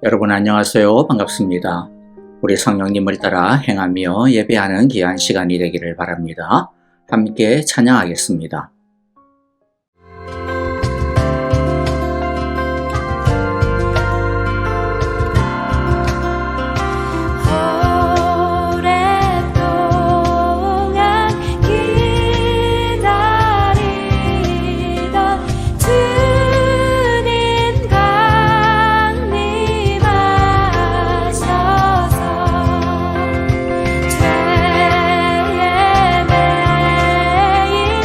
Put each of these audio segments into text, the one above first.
여러분 안녕하세요. 반갑습니다. 우리 성령님을 따라 행하며 예배하는 귀한 시간이 되기를 바랍니다. 함께 찬양하겠습니다. 죄의 매인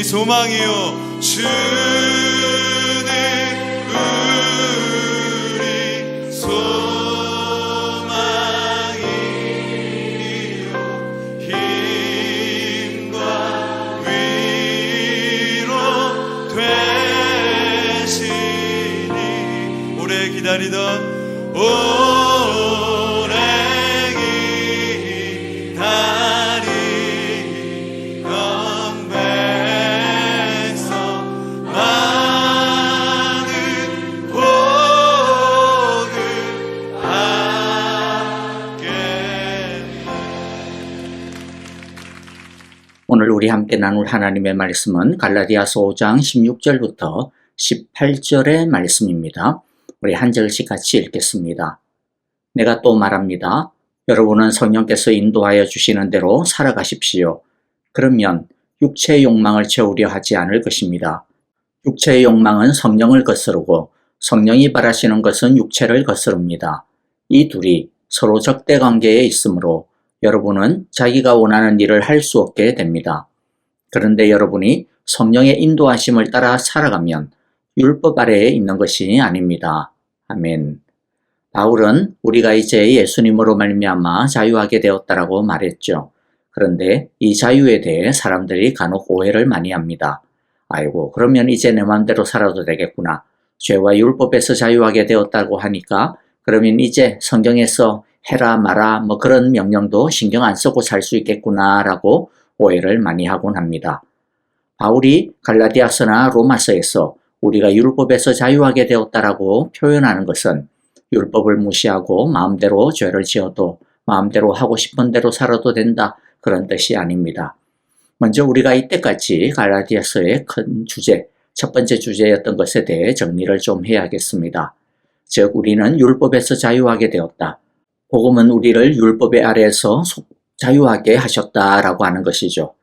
소망이요 주는 우리 소망이요 힘과 위로 되시니 오래 기다리던 오늘 우리 함께 나눌 하나님의 말씀은 갈라디아서 5장 16절부터 18절의 말씀입니다. 우리 한 절씩 같이 읽겠습니다. 내가 또 말합니다. 여러분은 성령께서 인도하여 주시는 대로 살아가십시오. 그러면 육체의 욕망을 채우려 하지 않을 것입니다. 육체의 욕망은 성령을 거스르고 성령이 바라시는 것은 육체를 거스릅니다. 이 둘이 서로 적대 관계에 있으므로 여러분은 자기가 원하는 일을 할 수 없게 됩니다. 그런데 여러분이 성령의 인도하심을 따라 살아가면 율법 아래에 있는 것이 아닙니다. 아멘. 바울은 우리가 이제 예수님으로 말미암아 자유하게 되었다라고 말했죠. 그런데 이 자유에 대해 사람들이 간혹 오해를 많이 합니다. 아이고, 그러면 이제 내 마음대로 살아도 되겠구나. 죄와 율법에서 자유하게 되었다고 하니까 그러면 이제 성경에서 해라 마라 뭐 그런 명령도 신경 안 쓰고 살 수 있겠구나 라고 오해를 많이 하곤 합니다. 바울이 갈라디아서나 로마서에서 우리가 율법에서 자유하게 되었다라고 표현하는 것은 율법을 무시하고 마음대로 죄를 지어도 마음대로 하고 싶은 대로 살아도 된다 그런 뜻이 아닙니다. 먼저 우리가 이때까지 갈라디아서의 큰 주제, 첫 번째 주제였던 것에 대해 정리를 좀 해야겠습니다. 즉 우리는 율법에서 자유하게 되었다. 복음은 우리를 율법의 아래에서 자유하게 하셨다라고 하는 것이죠.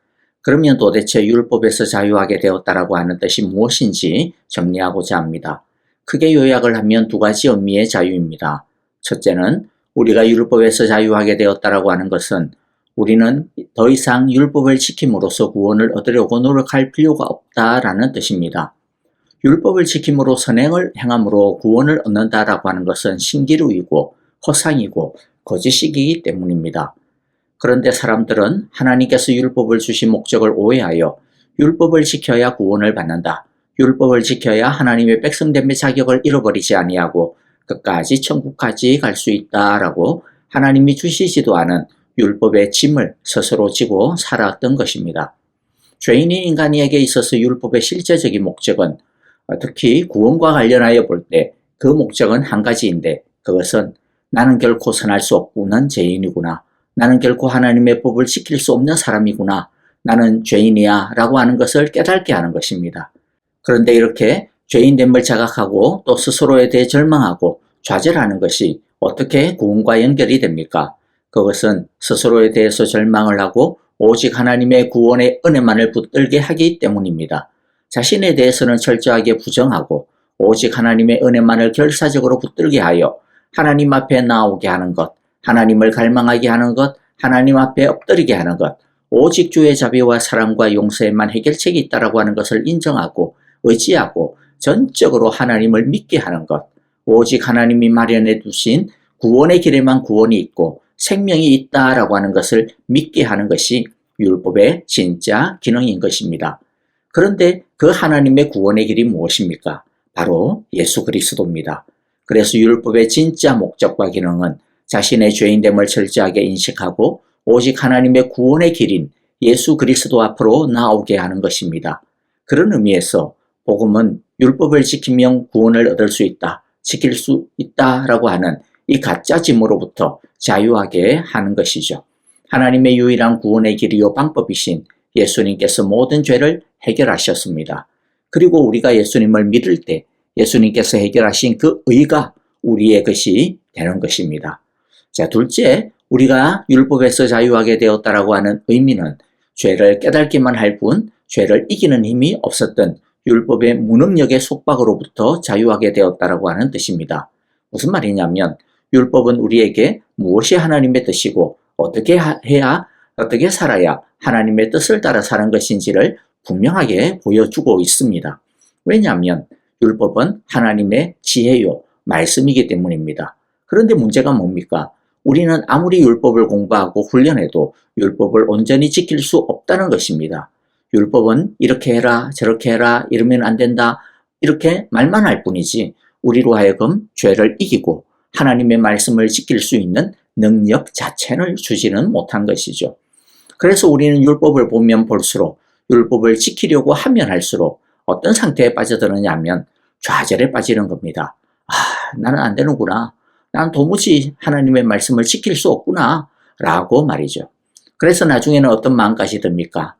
그러면 도대체 율법에서 자유하게 되었다라고 하는 뜻이 무엇인지 정리하고자 합니다. 크게 요약을 하면 두 가지 의미의 자유입니다. 첫째는 우리가 율법에서 자유하게 되었다라고 하는 것은 우리는 더 이상 율법을 지킴으로써 구원을 얻으려고 노력할 필요가 없다라는 뜻입니다. 율법을 지킴으로 선행을 행함으로 구원을 얻는다라고 하는 것은 신기루이고 허상이고 거짓이기 때문입니다. 그런데 사람들은 하나님께서 율법을 주신 목적을 오해하여 율법을 지켜야 구원을 받는다. 율법을 지켜야 하나님의 백성됨의 자격을 잃어버리지 아니하고 끝까지 천국까지 갈 수 있다라고 하나님이 주시지도 않은 율법의 짐을 스스로 지고 살았던 것입니다. 죄인인 인간에게 있어서 율법의 실제적인 목적은 특히 구원과 관련하여 볼 때 그 목적은 한 가지인데 그것은 나는 결코 선할 수 없는 죄인이구나. 나는 결코 하나님의 법을 지킬 수 없는 사람이구나. 나는 죄인이야 라고 하는 것을 깨닫게 하는 것입니다. 그런데 이렇게 죄인됨을 자각하고 또 스스로에 대해 절망하고 좌절하는 것이 어떻게 구원과 연결이 됩니까? 그것은 스스로에 대해서 절망을 하고 오직 하나님의 구원의 은혜만을 붙들게 하기 때문입니다. 자신에 대해서는 철저하게 부정하고 오직 하나님의 은혜만을 결사적으로 붙들게 하여 하나님 앞에 나오게 하는 것, 하나님을 갈망하게 하는 것, 하나님 앞에 엎드리게 하는 것, 오직 주의 자비와 사랑과 용서에만 해결책이 있다라고 하는 것을 인정하고 의지하고 전적으로 하나님을 믿게 하는 것, 오직 하나님이 마련해 두신 구원의 길에만 구원이 있고 생명이 있다라고 하는 것을 믿게 하는 것이 율법의 진짜 기능인 것입니다. 그런데 그 하나님의 구원의 길이 무엇입니까? 바로 예수 그리스도입니다. 그래서 율법의 진짜 목적과 기능은 자신의 죄인됨을 철저하게 인식하고 오직 하나님의 구원의 길인 예수 그리스도 앞으로 나오게 하는 것입니다. 그런 의미에서 복음은 율법을 지키면 구원을 얻을 수 있다, 지킬 수 있다라고 하는 이 가짜 짐으로부터 자유하게 하는 것이죠. 하나님의 유일한 구원의 길이요 방법이신 예수님께서 모든 죄를 해결하셨습니다. 그리고 우리가 예수님을 믿을 때 예수님께서 해결하신 그 의가 우리의 것이 되는 것입니다. 자, 둘째, 우리가 율법에서 자유하게 되었다라고 하는 의미는 죄를 깨닫기만 할 뿐 죄를 이기는 힘이 없었던 율법의 무능력의 속박으로부터 자유하게 되었다라고 하는 뜻입니다. 무슨 말이냐면 율법은 우리에게 무엇이 하나님의 뜻이고 어떻게 해야, 어떻게 살아야 하나님의 뜻을 따라 사는 것인지를 분명하게 보여주고 있습니다. 왜냐하면 율법은 하나님의 지혜요, 말씀이기 때문입니다. 그런데 문제가 뭡니까? 우리는 아무리 율법을 공부하고 훈련해도 율법을 온전히 지킬 수 없다는 것입니다. 율법은 이렇게 해라, 저렇게 해라, 이러면 안 된다, 이렇게 말만 할 뿐이지 우리로 하여금 죄를 이기고 하나님의 말씀을 지킬 수 있는 능력 자체를 주지는 못한 것이죠. 그래서 우리는 율법을 보면 볼수록 율법을 지키려고 하면 할수록 어떤 상태에 빠져드느냐 하면 좌절에 빠지는 겁니다. 나는 안 되는구나. 난 도무지 하나님의 말씀을 지킬 수 없구나. 라고 말이죠. 그래서 나중에는 어떤 마음까지 듭니까?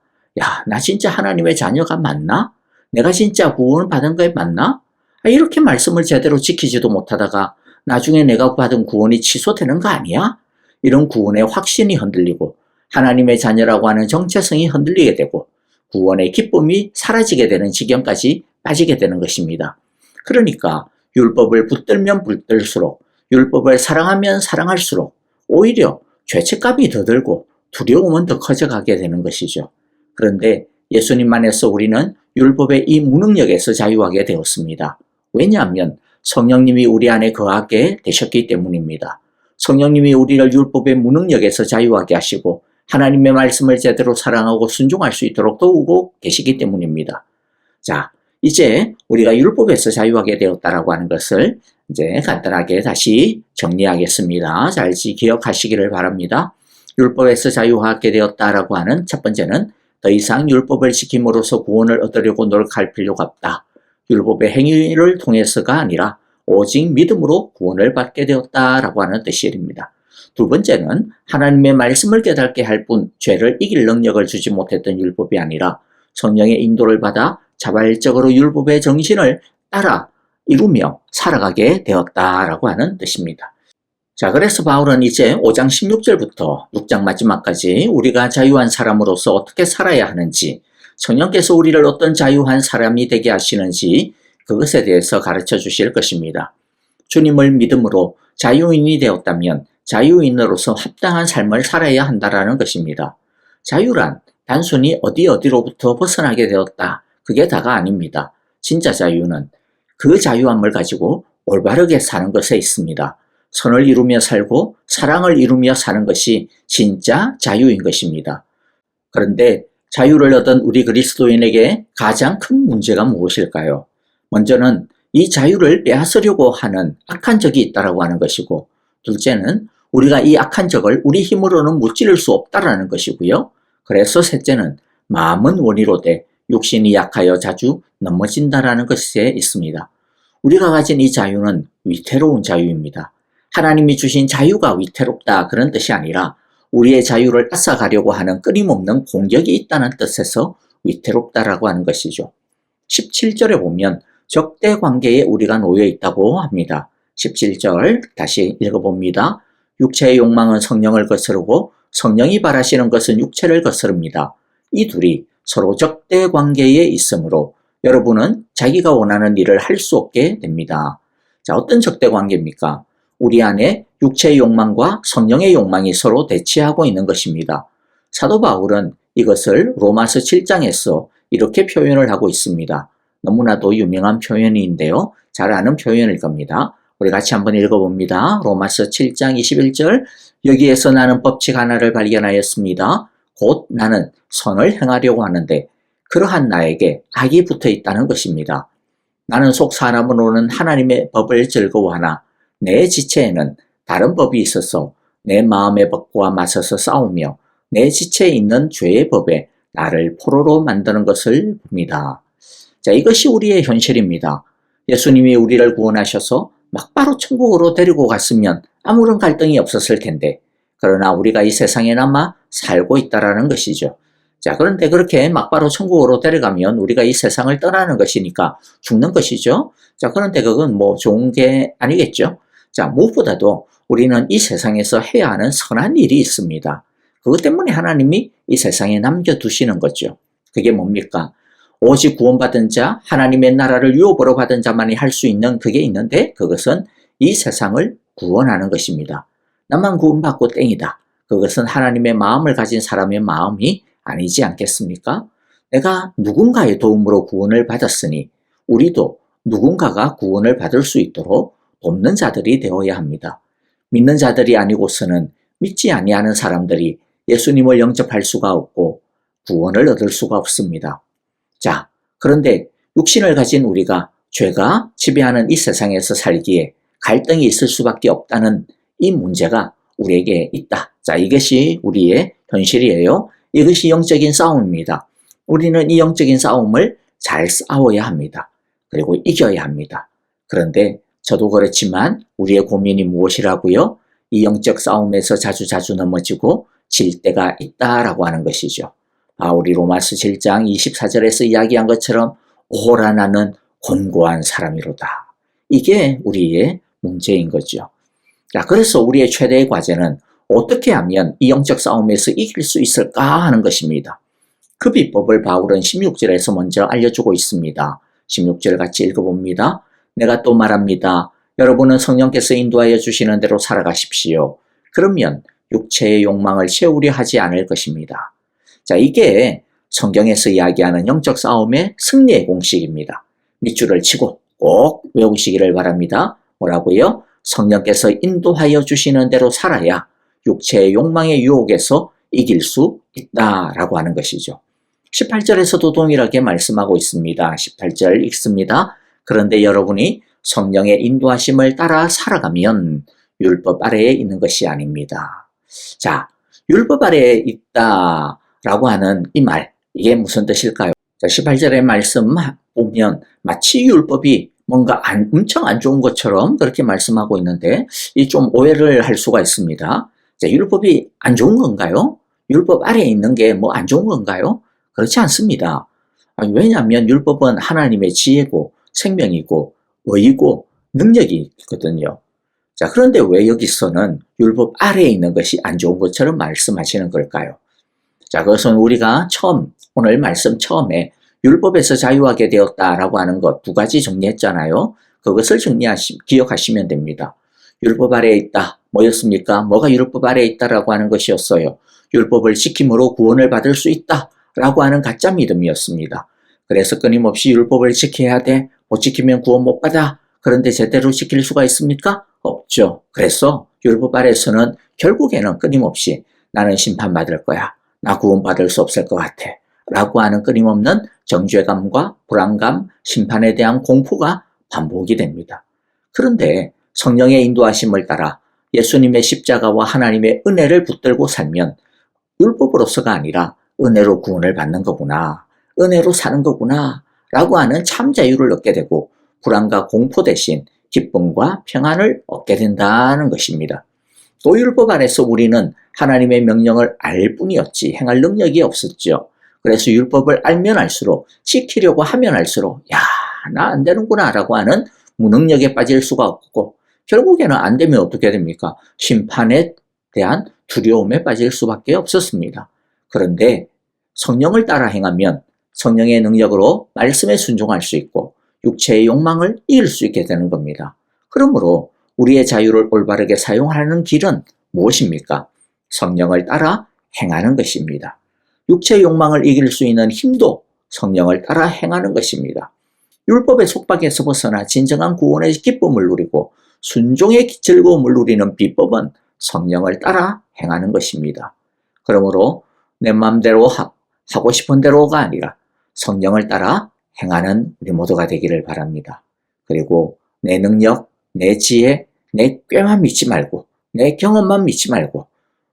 나 진짜 하나님의 자녀가 맞나? 내가 진짜 구원을 받은 거에 맞나? 이렇게 말씀을 제대로 지키지도 못하다가 나중에 내가 받은 구원이 취소되는 거 아니야? 이런 구원의 확신이 흔들리고 하나님의 자녀라고 하는 정체성이 흔들리게 되고 구원의 기쁨이 사라지게 되는 지경까지 빠지게 되는 것입니다. 그러니까 율법을 붙들면 붙들수록 율법을 사랑하면 사랑할수록 오히려 죄책감이 더 들고 두려움은 더 커져가게 되는 것이죠. 그런데 예수님 안에서 우리는 율법의 이 무능력에서 자유하게 되었습니다. 왜냐하면 성령님이 우리 안에 거하게 되셨기 때문입니다. 성령님이 우리를 율법의 무능력에서 자유하게 하시고 하나님의 말씀을 제대로 사랑하고 순종할 수 있도록 도우고 계시기 때문입니다. 자, 이제 우리가 율법에서 자유하게 되었다라고 하는 것을 이제 간단하게 다시 정리하겠습니다. 잘 기억하시기를 바랍니다. 율법에서 자유하게 되었다라고 하는 첫 번째는 더 이상 율법을 지킴으로써 구원을 얻으려고 노력할 필요가 없다. 율법의 행위를 통해서가 아니라 오직 믿음으로 구원을 받게 되었다라고 하는 뜻입니다. 두 번째는 하나님의 말씀을 깨닫게 할 뿐 죄를 이길 능력을 주지 못했던 율법이 아니라 성령의 인도를 받아 자발적으로 율법의 정신을 따라 이루며 살아가게 되었다라고 하는 뜻입니다. 자, 그래서 바울은 이제 5장 16절부터 6장 마지막까지 우리가 자유한 사람으로서 어떻게 살아야 하는지, 성령께서 우리를 어떤 자유한 사람이 되게 하시는지 그것에 대해서 가르쳐 주실 것입니다. 주님을 믿음으로 자유인이 되었다면 자유인으로서 합당한 삶을 살아야 한다라는 것입니다. 자유란 단순히 어디로부터 벗어나게 되었다, 그게 다가 아닙니다. 진짜 자유는 그 자유함을 가지고 올바르게 사는 것에 있습니다. 선을 이루며 살고 사랑을 이루며 사는 것이 진짜 자유인 것입니다. 그런데 자유를 얻은 우리 그리스도인에게 가장 큰 문제가 무엇일까요? 먼저는 이 자유를 빼앗으려고 하는 악한 적이 있다고 하는 것이고, 둘째는 우리가 이 악한 적을 우리 힘으로는 무찌를 수 없다라는 것이고요. 그래서 셋째는 마음은 원이로되 육신이 약하여 자주 넘어진다라는 것에 있습니다. 우리가 가진 이 자유는 위태로운 자유입니다. 하나님이 주신 자유가 위태롭다 그런 뜻이 아니라 우리의 자유를 앗아가려고 하는 끊임없는 공격이 있다는 뜻에서 위태롭다라고 하는 것이죠. 17절에 보면 적대 관계에 우리가 놓여 있다고 합니다. 17절 다시 읽어봅니다. 육체의 욕망은 성령을 거스르고 성령이 바라시는 것은 육체를 거스릅니다. 이 둘이 서로 적대 관계에 있으므로 여러분은 자기가 원하는 일을 할 수 없게 됩니다. 자, 어떤 적대 관계입니까? 우리 안에 육체의 욕망과 성령의 욕망이 서로 대치하고 있는 것입니다. 사도 바울은 이것을 로마서 7장에서 이렇게 표현을 하고 있습니다. 너무나도 유명한 표현인데요. 잘 아는 표현일 겁니다. 우리 같이 한번 읽어봅니다. 로마서 7장 21절, 여기에서 나는 법칙 하나를 발견하였습니다. 곧 나는 선을 행하려고 하는데 그러한 나에게 악이 붙어 있다는 것입니다. 나는 속 사람으로는 하나님의 법을 즐거워하나 내 지체에는 다른 법이 있어서 내 마음의 법과 맞서서 싸우며 내 지체에 있는 죄의 법에 나를 포로로 만드는 것을 봅니다. 자, 이것이 우리의 현실입니다. 예수님이 우리를 구원하셔서 막바로 천국으로 데리고 갔으면 아무런 갈등이 없었을 텐데, 그러나 우리가 이 세상에 남아 살고 있다라는 것이죠. 자, 그런데 그렇게 막바로 천국으로 데려가면 우리가 이 세상을 떠나는 것이니까 죽는 것이죠. 자, 그런데 그건 뭐 좋은 게 아니겠죠. 자, 무엇보다도 우리는 이 세상에서 해야 하는 선한 일이 있습니다. 그것 때문에 하나님이 이 세상에 남겨두시는 거죠. 그게 뭡니까? 오직 구원받은 자, 하나님의 나라를 유업으로 받은 자만이 할 수 있는 그게 있는데, 그것은 이 세상을 구원하는 것입니다. 나만 구원받고 땡이다. 그것은 하나님의 마음을 가진 사람의 마음이 아니지 않겠습니까? 내가 누군가의 도움으로 구원을 받았으니 우리도 누군가가 구원을 받을 수 있도록 돕는 자들이 되어야 합니다. 믿는 자들이 아니고서는 믿지 아니하는 사람들이 예수님을 영접할 수가 없고 구원을 얻을 수가 없습니다. 자, 그런데 육신을 가진 우리가 죄가 지배하는 이 세상에서 살기에 갈등이 있을 수밖에 없다는 이 문제가 우리에게 있다. 자, 이것이 우리의 현실이에요. 이것이 영적인 싸움입니다. 우리는 이 영적인 싸움을 잘 싸워야 합니다. 그리고 이겨야 합니다. 그런데 저도 그렇지만 우리의 고민이 무엇이라고요? 이 영적 싸움에서 자주 넘어지고 질 때가 있다라고 하는 것이죠. 바울이 로마서 7장 24절에서 이야기한 것처럼 오호라 나는 곤고한 사람이로다. 이게 우리의 문제인 거죠. 자, 그래서 우리의 최대의 과제는 어떻게 하면 이 영적 싸움에서 이길 수 있을까 하는 것입니다. 그 비법을 바울은 16절에서 먼저 알려주고 있습니다. 16절 같이 읽어봅니다. 내가 또 말합니다. 여러분은 성령께서 인도하여 주시는 대로 살아가십시오. 그러면 육체의 욕망을 채우려 하지 않을 것입니다. 자, 이게 성경에서 이야기하는 영적 싸움의 승리의 공식입니다. 밑줄을 치고 꼭 외우시기를 바랍니다. 뭐라고요? 성령께서 인도하여 주시는 대로 살아야 육체의 욕망의 유혹에서 이길 수 있다라고 하는 것이죠. 18절에서도 동일하게 말씀하고 있습니다. 18절 읽습니다. 그런데 여러분이 성령의 인도하심을 따라 살아가면 율법 아래에 있는 것이 아닙니다. 자, 율법 아래에 있다라고 하는 이 말, 이게 무슨 뜻일까요? 자, 18절의 말씀 보면 마치 율법이 뭔가 엄청 안 좋은 것처럼 그렇게 말씀하고 있는데 이 좀 오해를 할 수가 있습니다. 자, 율법이 안 좋은 건가요? 율법 아래에 있는 게 뭐 안 좋은 건가요? 그렇지 않습니다. 왜냐하면 율법은 하나님의 지혜고 생명이고 의이고 능력이 있거든요. 자, 그런데 왜 여기서는 율법 아래에 있는 것이 안 좋은 것처럼 말씀하시는 걸까요? 자, 그것은 우리가 오늘 말씀 처음에 율법에서 자유하게 되었다라고 하는 것 두 가지 정리했잖아요. 그것을 기억하시면 됩니다. 율법 아래에 있다. 뭐였습니까? 뭐가 율법 아래에 있다라고 하는 것이었어요. 율법을 지킴으로 구원을 받을 수 있다라고 하는 가짜 믿음이었습니다. 그래서 끊임없이 율법을 지켜야 돼. 못 지키면 구원 못 받아. 그런데 제대로 지킬 수가 있습니까? 없죠. 그래서 율법 아래에서는 결국에는 끊임없이 나는 심판받을 거야. 나 구원받을 수 없을 것 같아. 라고 하는 끊임없는 정죄감과 불안감, 심판에 대한 공포가 반복이 됩니다. 그런데 성령의 인도하심을 따라 예수님의 십자가와 하나님의 은혜를 붙들고 살면 율법으로서가 아니라 은혜로 구원을 받는 거구나. 은혜로 사는 거구나. 라고 하는 참 자유를 얻게 되고 불안과 공포 대신 기쁨과 평안을 얻게 된다는 것입니다. 또 율법 안에서 우리는 하나님의 명령을 알 뿐이었지 행할 능력이 없었죠. 그래서 율법을 알면 알수록 지키려고 하면 할수록 야, 나 안 되는구나 라고 하는 무능력에 빠질 수가 없고 결국에는 안 되면 어떻게 됩니까? 심판에 대한 두려움에 빠질 수밖에 없었습니다. 그런데 성령을 따라 행하면 성령의 능력으로 말씀에 순종할 수 있고 육체의 욕망을 이길 수 있게 되는 겁니다. 그러므로 우리의 자유를 올바르게 사용하는 길은 무엇입니까? 성령을 따라 행하는 것입니다. 육체의 욕망을 이길 수 있는 힘도 성령을 따라 행하는 것입니다. 율법의 속박에서 벗어나 진정한 구원의 기쁨을 누리고 순종의 즐거움을 누리는 비법은 성령을 따라 행하는 것입니다. 그러므로 내 마음대로 하고 싶은 대로가 아니라 성령을 따라 행하는 우리 모두가 되기를 바랍니다. 그리고 내 능력, 내 지혜, 내 꾀만 믿지 말고 내 경험만 믿지 말고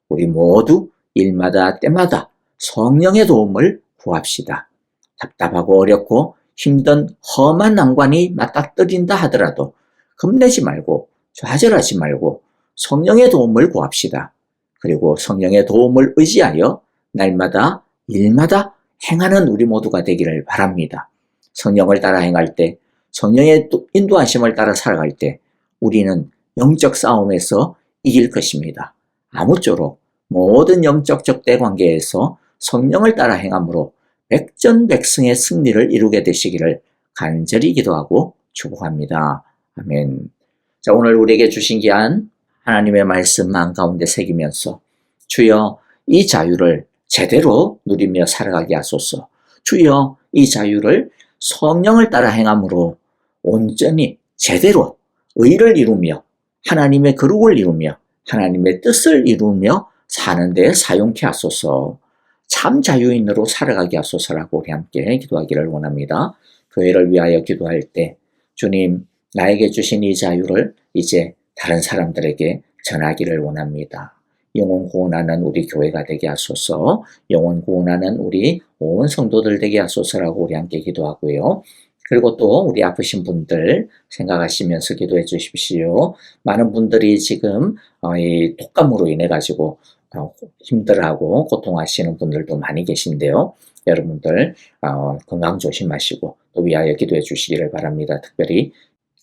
우리 모두 일마다 때마다 성령의 도움을 구합시다. 답답하고 어렵고 힘든 험한 난관이 맞닥뜨린다 하더라도 겁내지 말고 좌절하지 말고 성령의 도움을 구합시다. 그리고 성령의 도움을 의지하여 날마다 일마다 행하는 우리 모두가 되기를 바랍니다. 성령을 따라 행할 때, 성령의 인도하심을 따라 살아갈 때 우리는 영적 싸움에서 이길 것입니다. 아무쪼록 모든 영적 적대 관계에서 성령을 따라 행함으로 백전백승의 승리를 이루게 되시기를 간절히 기도하고 축복합니다. 아멘. 자, 오늘 우리에게 주신 귀한 하나님의 말씀 마음 가운데 새기면서 주여 이 자유를 제대로 누리며 살아가게 하소서. 주여 이 자유를 성령을 따라 행함으로 온전히 제대로 의를 이루며 하나님의 거룩을 이루며 하나님의 뜻을 이루며 사는 데 사용케 하소서. 참 자유인으로 살아가게 하소서라고 우리 함께 기도하기를 원합니다. 교회를 위하여 기도할 때 주님 나에게 주신 이 자유를 이제 다른 사람들에게 전하기를 원합니다. 영혼 구원하는 우리 교회가 되게 하소서. 영혼 구원하는 우리 온 성도들 되게 하소서라고 우리 함께 기도하고요. 그리고 또 우리 아프신 분들 생각하시면서 기도해 주십시오. 많은 분들이 지금 이 독감으로 인해 가지고 힘들어하고 고통하시는 분들도 많이 계신데요. 여러분들 건강 조심하시고 또 위하여 기도해 주시기를 바랍니다. 특별히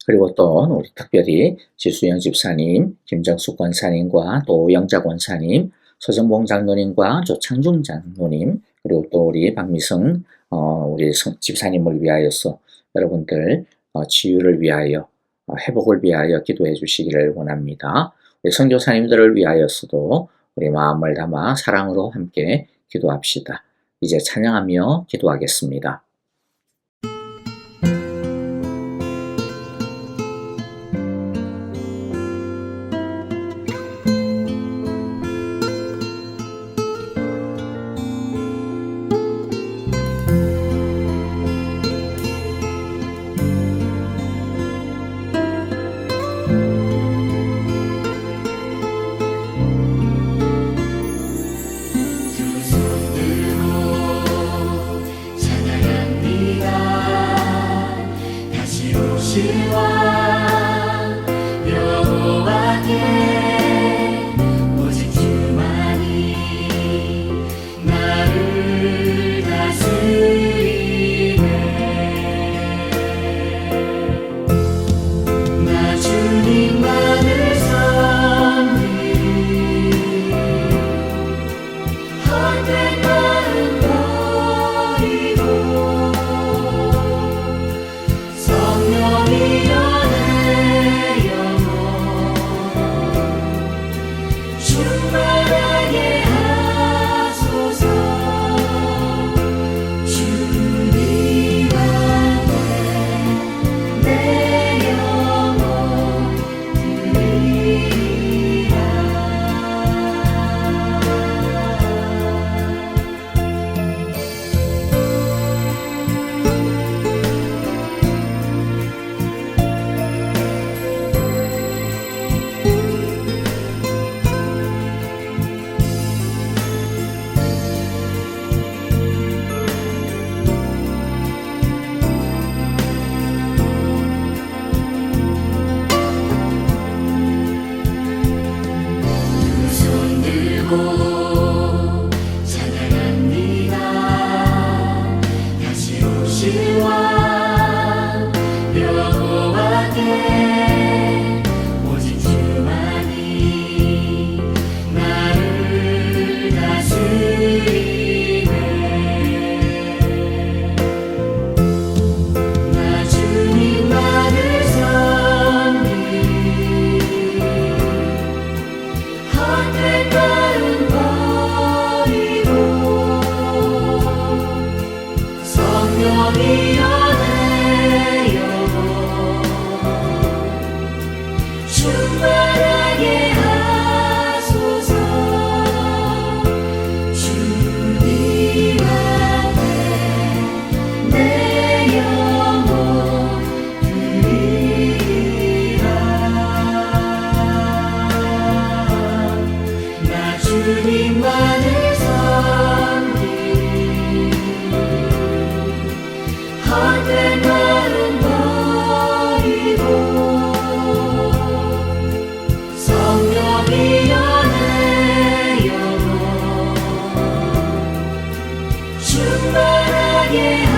그리고 또 우리 특별히 지수영 집사님, 김정숙 권사님과 또 오영자 권사님, 서정봉 장로님과 조창중 장로님 그리고 또 우리 박미성 우리 집사님을 위하여서 여러분들 치유를 위하여 회복을 위하여 기도해 주시기를 원합니다. 우리 선교사님들을 위하여서도 우리 마음을 담아 사랑으로 함께 기도합시다. 이제 찬양하며 기도하겠습니다. 충만하게